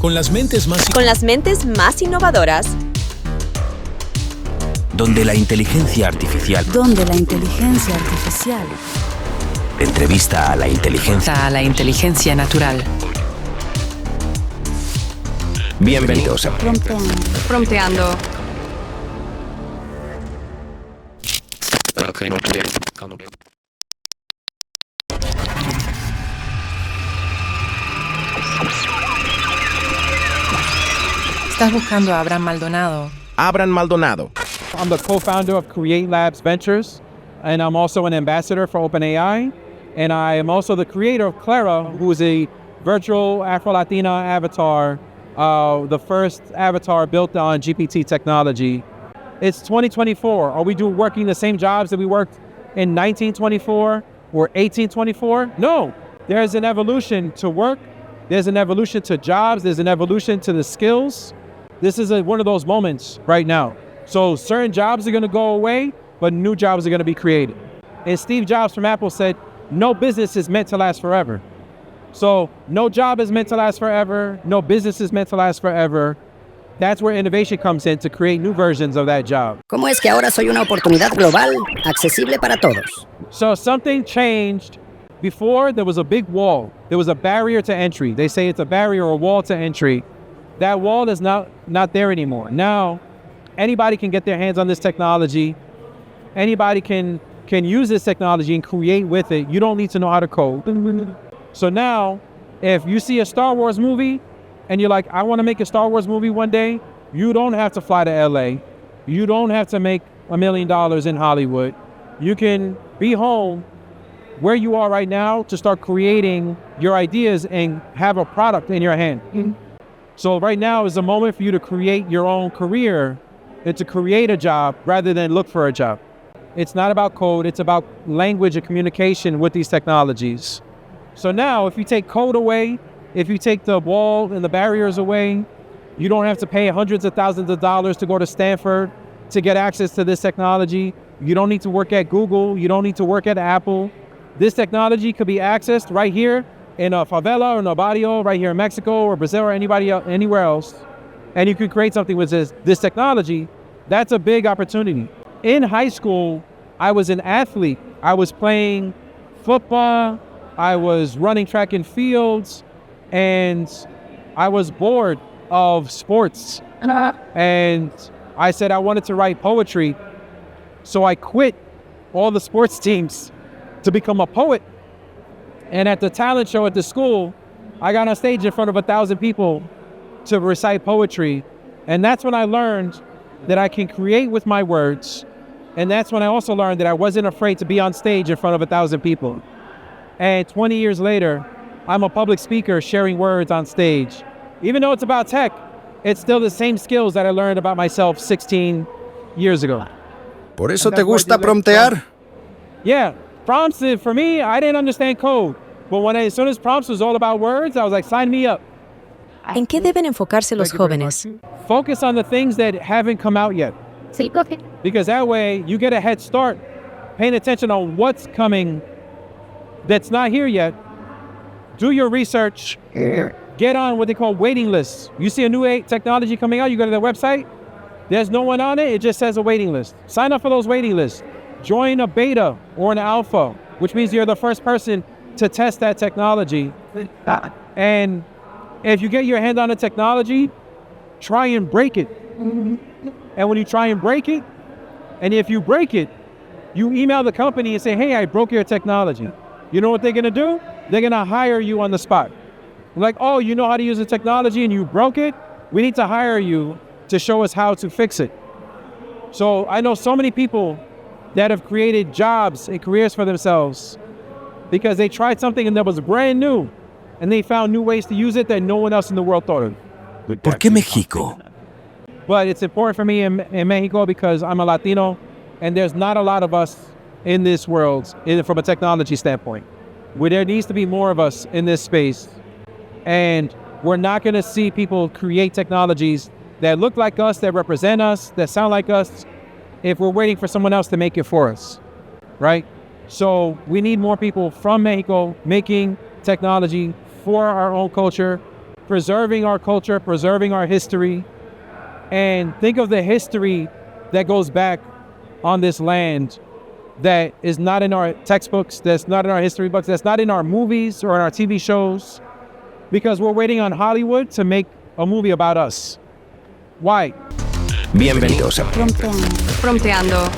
Con las mentes más innovadoras. Donde la inteligencia artificial entrevista a la inteligencia natural. Bienvenidos a Prompteando. Estás buscando a Abran Maldonado. Abran Maldonado. I'm the co-founder of Create Labs Ventures, and I'm also an ambassador for OpenAI, and I am also the creator of Clara, who is a virtual Afro-Latina avatar, the first avatar built on GPT technology. It's 2024. Are we working the same jobs that we worked in 1924 or 1824? No. There's an evolution to work. There's an evolution to jobs. There's an evolution to the skills. This is one of those moments right now. So certain jobs are going to go away, but new jobs are going to be created. And Steve Jobs from Apple said, no business is meant to last forever. So no job is meant to last forever. No business is meant to last forever. That's where innovation comes in to create new versions of that job. ¿Cómo es que ahora soy una oportunidad global, accesible para todos? So something changed. Before, there was a big wall. There was a barrier to entry. They say it's a barrier or a wall to entry. That wall is not there anymore. Now, anybody can get their hands on this technology. Anybody can use this technology and create with it. You don't need to know how to code. So now, if you see a Star Wars movie and you're like, I want to make a Star Wars movie one day, you don't have to fly to LA. You don't have to make $1 million in Hollywood. You can be home where you are right now to start creating your ideas and have a product in your hand. So right now is a moment for you to create your own career and to create a job rather than look for a job. It's not about code, it's about language and communication with these technologies. So now if you take code away, if you take the wall and the barriers away, you don't have to pay hundreds of thousands of dollars to go to Stanford to get access to this technology. You don't need to work at Google, you don't need to work at Apple. This technology could be accessed right here in a favela or in a barrio, right here in Mexico or Brazil or anywhere else. And you could create something with this technology. That's a big opportunity. In high school, I was an athlete. I was playing football. I was running track and fields. And I was bored of sports. And I said I wanted to write poetry. So I quit all the sports teams to become a poet. And at the talent show at the school, I got on stage in front of 1,000 people to recite poetry. And that's when I learned that I can create with my words. And that's when I also learned that I wasn't afraid to be on stage in front of 1,000 people. And 20 years later, I'm a public speaker sharing words on stage. Even though it's about tech, it's still the same skills that I learned about myself 16 years ago. ¿Por eso te gusta promptear? Yeah, prompts, for me, I didn't understand code. But as soon as prompts was all about words, I was like, sign me up. ¿En qué deben enfocarse los jóvenes? Focus on the things that haven't come out yet. Because that way you get a head start paying attention on what's coming that's not here yet. Do your research. Get on what they call waiting lists. You see a new technology coming out, you go to their website, there's no one on it, it just says a waiting list. Sign up for those waiting lists. Join a beta or an alpha, which means you're the first person to test that technology. And if you get your hand on the technology, try and break it. And when you try and break it, and if you break it, you email the company and say, hey, I broke your technology. You know what they're gonna do? They're gonna hire you on the spot. Like, oh, you know how to use the technology and you broke it? We need to hire you to show us how to fix it. So I know so many people that have created jobs and careers for themselves because they tried something and that was brand new and they found new ways to use it that no one else in the world thought of. ¿Por qué México? But it's important for me in Mexico because I'm a Latino and there's not a lot of us in this world from a technology standpoint. Where there needs to be more of us in this space. And we're not going to see people create technologies that look like us, that represent us, that sound like us, if we're waiting for someone else to make it for us, right? So we need more people from Mexico making technology for our own culture, preserving our culture, preserving our history, and think of the history that goes back on this land that is not in our textbooks, that's not in our history books, that's not in our movies or in our TV shows, because we're waiting on Hollywood to make a movie about us. Why? Bienvenidos a Prompteando.